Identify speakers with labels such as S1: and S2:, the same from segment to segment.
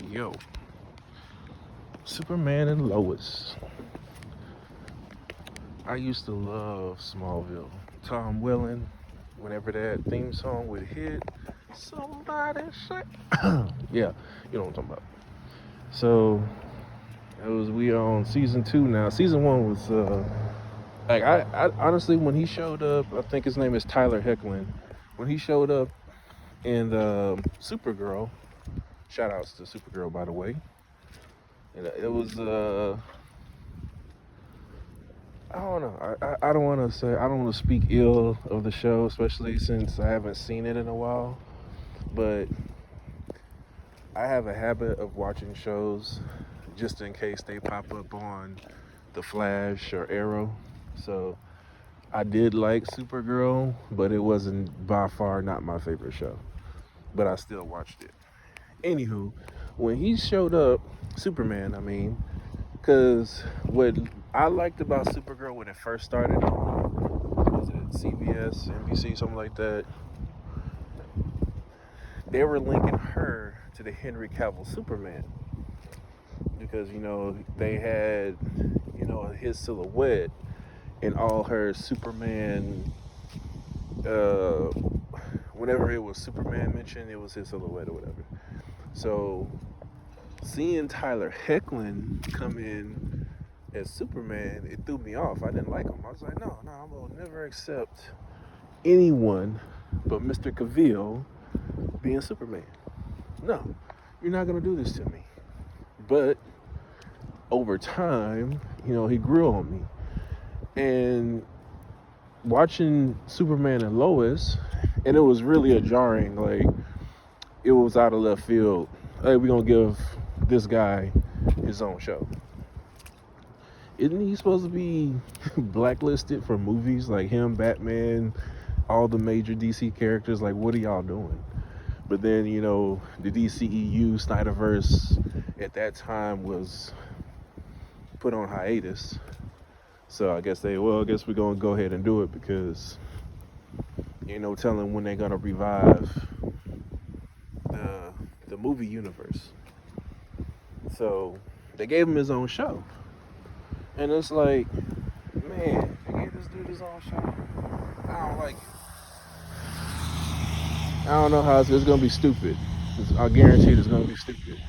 S1: Yo, Superman and Lois. I used to love Smallville. Tom Welling, whenever that theme song would hit, somebody say, yeah, you know what I'm talking about. So we on season 2 now. Season 1 was like I honestly when he showed up, I think his name is Tyler Hecklin. When he showed up in Supergirl, shout outs to Supergirl by the way. And it was I don't know. I don't want to say I don't want to speak ill of the show, especially since I haven't seen it in a while. But I have a habit of watching shows just in case they pop up on The Flash or Arrow. So I did like Supergirl, but it wasn't by far not my favorite show. But I still watched it. Anywho, when he showed up, Superman, I mean, because what I liked about Supergirl when it first started, was it CBS, NBC, something like that? They were linking her to the Henry Cavill Superman because they had his silhouette in all her Superman. Uh, Whenever it was Superman mentioned, it was his silhouette or whatever. So seeing Tyler Hecklin come in as Superman, it threw me off. I didn't like him. I was like, no, I will never accept anyone but Mr. Cavill being Superman. No, you're not going to do this to me. But over time, he grew on me. And watching Superman and Lois, and it was really a jarring, like, it was out of left field. Hey, we're going to give this guy his own show. Isn't he supposed to be blacklisted for movies like him, Batman, all the major DC characters? Like, what are y'all doing? But then, the DCEU Snyderverse at that time was put on hiatus. So I guess we're going to go ahead and do it because ain't no telling when they're going to revive the movie universe. So they gave him his own show. And it's like, man, they gave this dude his own show. I don't like it. I don't know how it's going to be stupid. I guarantee it's going to be stupid.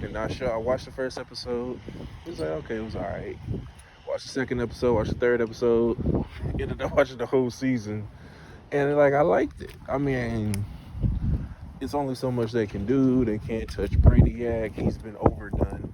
S1: And I watched the first episode. It was like, okay, it was alright. Watched the second episode, watched the third episode. Ended up watching the whole season. And like, I liked it. I mean, it's only so much they can do. They can't touch Brainiac. He's been overdone.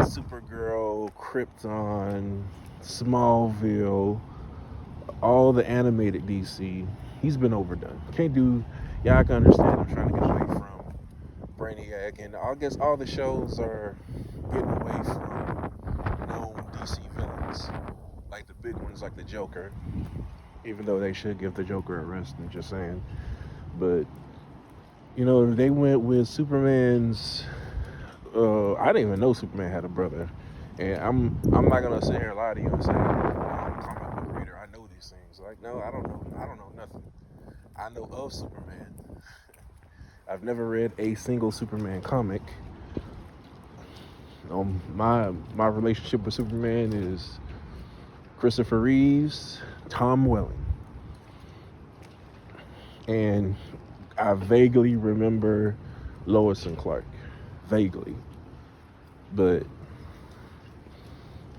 S1: Supergirl, Krypton, Smallville, all the animated DC. He's been overdone. Can't do. Yeah, I can understand. I'm trying to get away from Brainiac, and I guess all the shows are getting away from known DC villains, like the big ones, like the Joker. Even though they should give the Joker a rest, I'm just saying. But they went with Superman's. I didn't even know Superman had a brother, and I'm not gonna sit here and lie to you and say I'm a comic book reader. I know these things. Like, no, I don't know nothing. I know of Superman. I've never read a single Superman comic. My relationship with Superman is Christopher Reeves, Tom Welling, and I vaguely remember Lois and Clark. Vaguely. But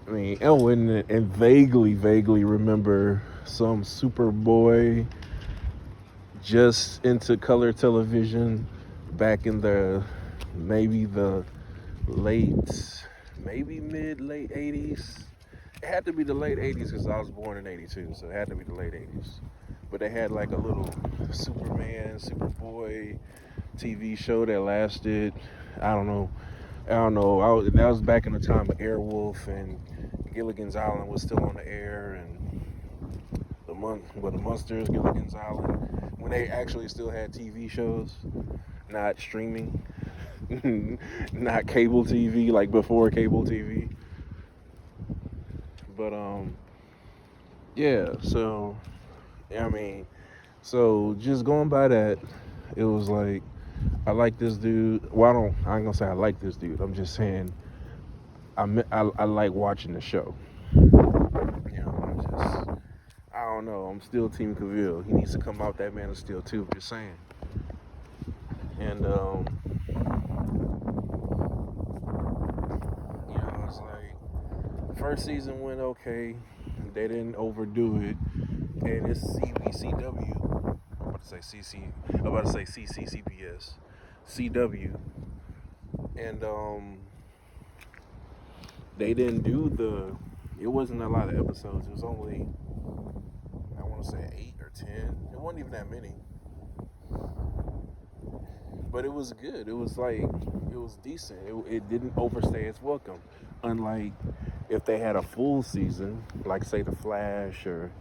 S1: I mean, and vaguely remember some Superboy just into color television back in the mid-late 80s. It had to be the late 80s because I was born in 82, so it had to be the late 80s. But they had like a little Superboy TV show that lasted, I don't know. That was back in the time of Airwolf and Gilligan's Island was still on the air, and the Munsters, Gilligan's Island, when they actually still had TV shows, not streaming, not cable TV like before cable TV. But yeah. So I mean, so just going by that, it was like I like this dude. Well, I ain't gonna say I like this dude. I'm just saying I like watching the show. I don't know. I'm still Team Cavill. He needs to come out that Man of Steel too. Just saying. And it's like first season went okay. They didn't overdo it, and it's CBCW. I'm about to say CC. I'm about to say CCCBS, CW, and they didn't do the. It wasn't a lot of episodes. It was only, I want to say 8 or 10. It wasn't even that many. But it was good. It was like, it was decent. It didn't overstay its welcome. Unlike if they had a full season, like say The Flash or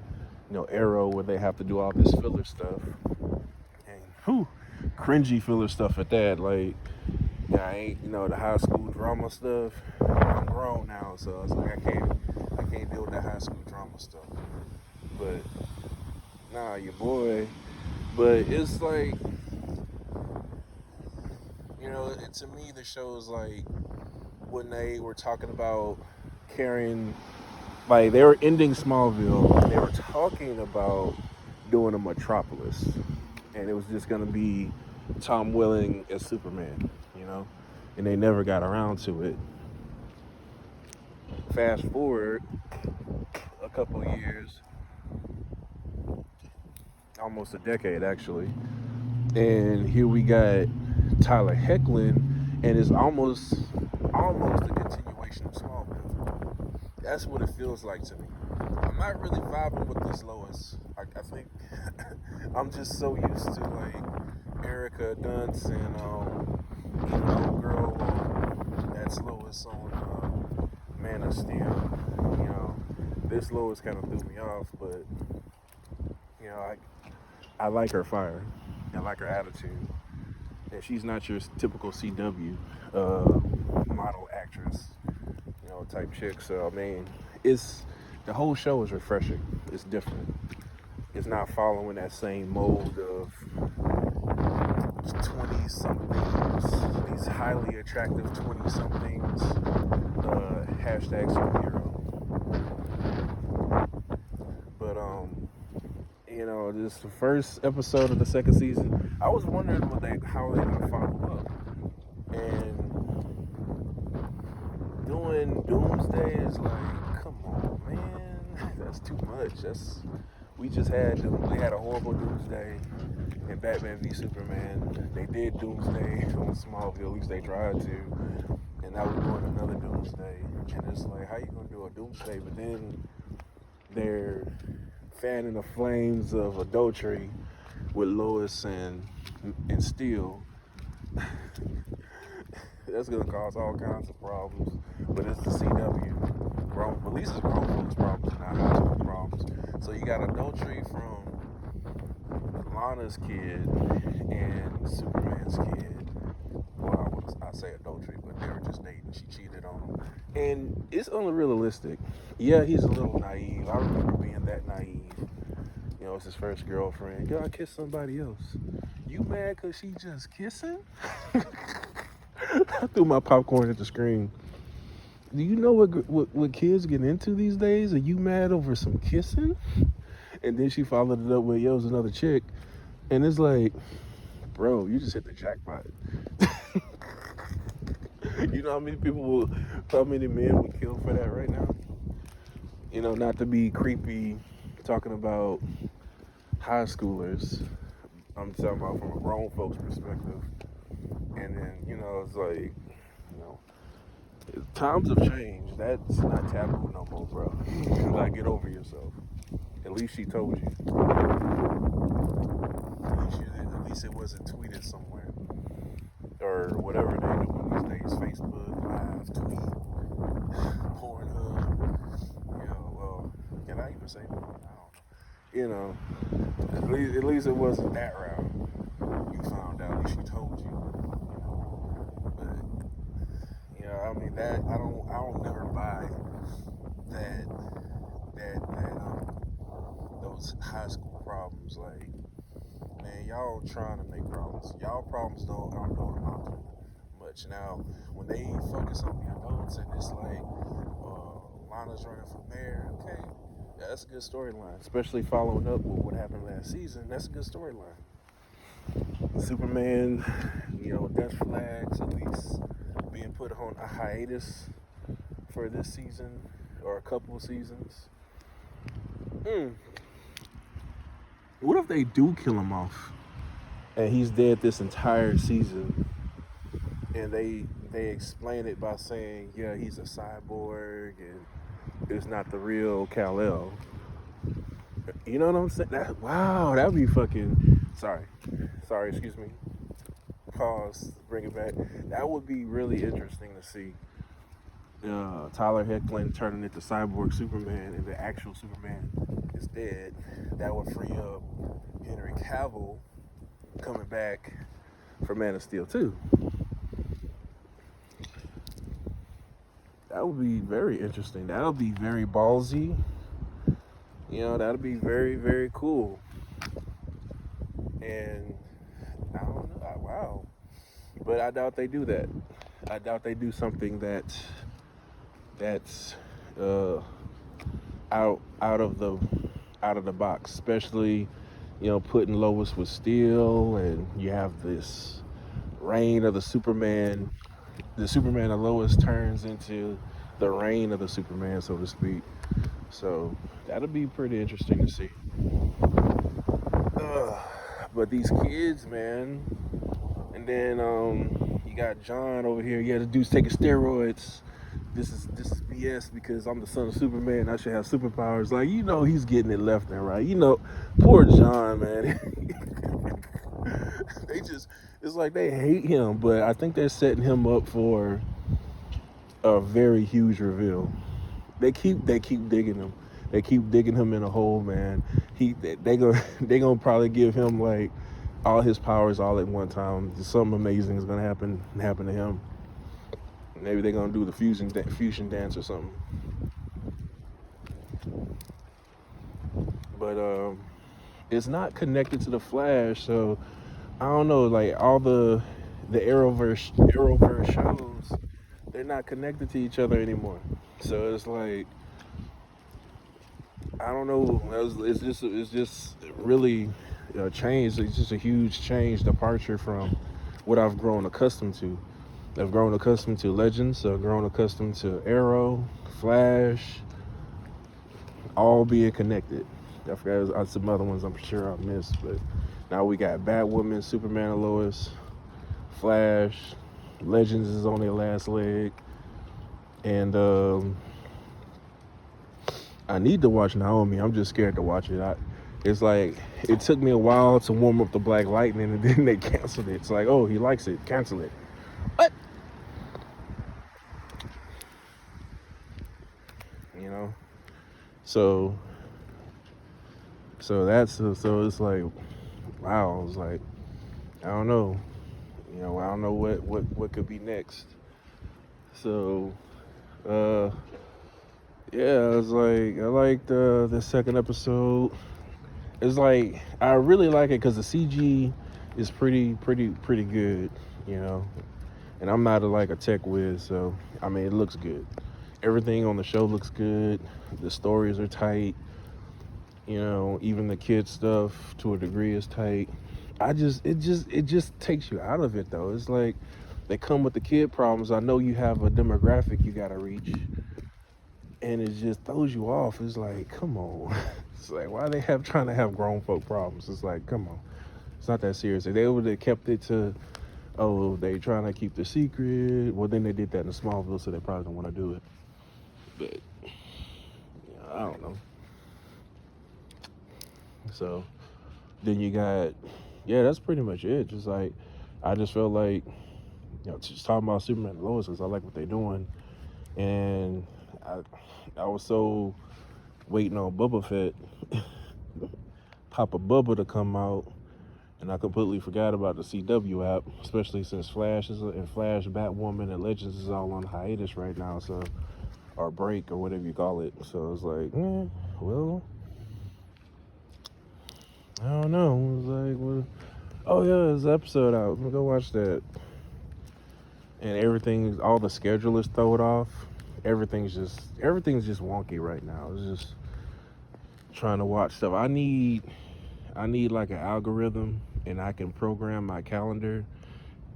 S1: Arrow, where they have to do all this filler stuff and cringy filler stuff at that. Like, yeah, I ain't the high school drama stuff. I'm grown now, so it's like I can't deal with that high school drama stuff. But nah, your boy. But it's like, to me, the show is like when they were talking about carrying, like they were ending Smallville, and they were talking about doing a Metropolis, and it was just gonna be Tom Welling as Superman, and they never got around to it. Fast forward a couple of years, almost a decade actually, and here we got Tyler Hoechlin, and it's almost a continuation of Smallville. That's what it feels like to me. I'm not really vibing with this Lois. I think I'm just so used to like Erica Dunce and girl that's Lois on Man of Steel. This Lois kind of threw me off, but I like her fire. I like her attitude. And she's not your typical CW model actress, type chick. So I mean, the whole show is refreshing. It's different. It's not following that same mold of 20-somethings, these highly attractive 20-somethings, hashtag superhero. But this the first episode of the second season. I was wondering how they gonna follow up, and doing Doomsday is like, come on, man, that's too much. We had a horrible Doomsday in Batman v Superman. They did Doomsday on Smallville, at least they tried to, and now we're doing another Doomsday, and it's like, how you gonna do a Doomsday? But then they're fanning the flames of adultery with Lois and Steel. That's gonna cause all kinds of problems. But it's the CW. At least it's grown folks' problems, not high school problems. So you got adultery from Lana's kid and Superman's kid. Well, I say adultery, but they were just dating. She cheated on him. And it's unrealistic. Yeah, he's a little naive. I remember being that naive. It's his first girlfriend. Yo, I kissed somebody else. You mad because she just kissing? I threw my popcorn at the screen. Do you know what kids get into these days? Are you mad over some kissing? And then she followed it up with, yo, it was another chick. And it's like, bro, you just hit the jackpot. You know how many men would kill for that right now? Not to be creepy, talking about high schoolers. I'm talking about from a grown folks perspective. And then, it's like, times have changed. That's not taboo no more, bro. Like, get over yourself. At least she told you. At least it wasn't tweeted somewhere. Or whatever they do these days. Facebook, Live, tweet, Pornhub. Well, can I even say that? I don't know. At least it wasn't that route. You found out. At least she told you. But I mean that I don't never buy that those high school problems. Like, man, y'all trying to make problems. Y'all problems don't amount to much. Now, when they focus on the adults and it's like Lana's running for mayor, okay, yeah, that's a good storyline. Especially following up with what happened last season, that's a good storyline. Superman, death flags at least being put on a hiatus for this season or a couple of seasons. What if they do kill him off and he's dead this entire season, and they explain it by saying, yeah, he's a cyborg and it's not the real Kal-El. You know what I'm saying? Wow, that'd be fucking. Sorry, excuse me. Pause. Bring it back. That would be really interesting to see. Tyler Hoechlin turning into Cyborg Superman, and the actual Superman is dead. That would free up Henry Cavill coming back for Man of Steel 2. That would be very interesting. That would be very ballsy. That would be very, very cool. And I don't know. Wow. But I doubt they do that. I doubt they do something that's out of the box, especially putting Lois with Steel, and you have this reign of the Superman. The Superman of Lois turns into the reign of the Superman, so to speak. So that'll be pretty interesting to see. But these kids, man. And then you got John over here. Yeah, the dude's taking steroids. This is BS because I'm the son of Superman. I should have superpowers. Like, he's getting it left and right. Poor John, man. It's like they hate him, but I think they're setting him up for a very huge reveal. They keep digging him. They keep digging him in a hole, man. They gonna probably give him like all his powers all at one time. Something amazing is gonna happen to him. Maybe they're gonna do the fusion dance or something. But it's not connected to the Flash, so I don't know. Like all the Arrowverse shows, they're not connected to each other anymore. So it's like, I don't know. It's just really a change. It's just a huge change, departure from what I've grown accustomed to. I've grown accustomed to Legends. I've grown accustomed to Arrow, Flash, all being connected. I forgot some other ones I'm sure I missed, but now we got Batwoman, Superman and Lois, Flash, Legends is on their last leg, and I need to watch Naomi. I'm just scared to watch it. It's like it took me a while to warm up the Black Lightning, and then they canceled it. It's like, oh, he likes it, cancel it. What? So it's like, wow. It's like, I don't know. I don't know what could be next. So, yeah, it's like I liked the second episode. It's like I really like it because the CG is pretty good, And I'm not a tech whiz, so I mean it looks good. Everything on the show looks good. The stories are tight. Even the kid stuff to a degree is tight. It just takes you out of it though. It's like they come with the kid problems. I know you have a demographic you gotta reach, and it just throws you off. It's like, come on. It's like, why they trying to have grown folk problems? It's like, come on. It's not that serious. If they would have kept it to, oh, they trying to keep the secret. Well, then they did that in Smallville, so they probably don't want to do it. But I don't know. So then you got, that's pretty much it. Just like, I just felt like, just talking about Superman and Lois, because I like what they're doing. And I was so waiting on Boba Fett, Papa Bubba to come out, and I completely forgot about the CW app, especially since Flash Batwoman, and Legends is all on hiatus right now, so, or break, or whatever you call it. So it's like, well, I don't know. It was like, Oh yeah, there's an episode out. I'm gonna go watch that. And everything, all the schedule is thrown off. Everything's just wonky right now. It's just trying to watch stuff. I need like an algorithm, and I can program my calendar,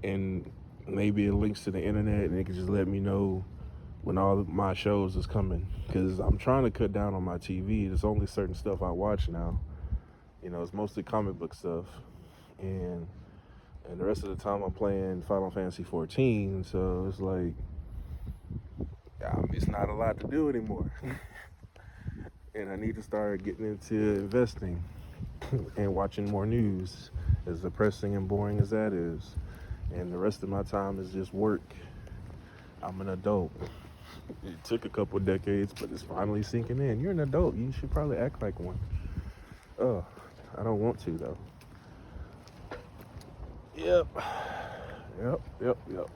S1: and maybe it links to the internet, and it can just let me know when all of my shows is coming. Because I'm trying to cut down on my TV. There's only certain stuff I watch now. It's mostly comic book stuff, and the rest of the time I'm playing Final Fantasy 14. So it's like it's not a lot to do anymore. And I need to start getting into investing and watching more news, as depressing and boring as that is. And the rest of my time is just work. I'm an adult. It took a couple decades, but it's finally sinking in. You're an adult. You should probably act like one. Oh, I don't want to, though. Yep. Yep.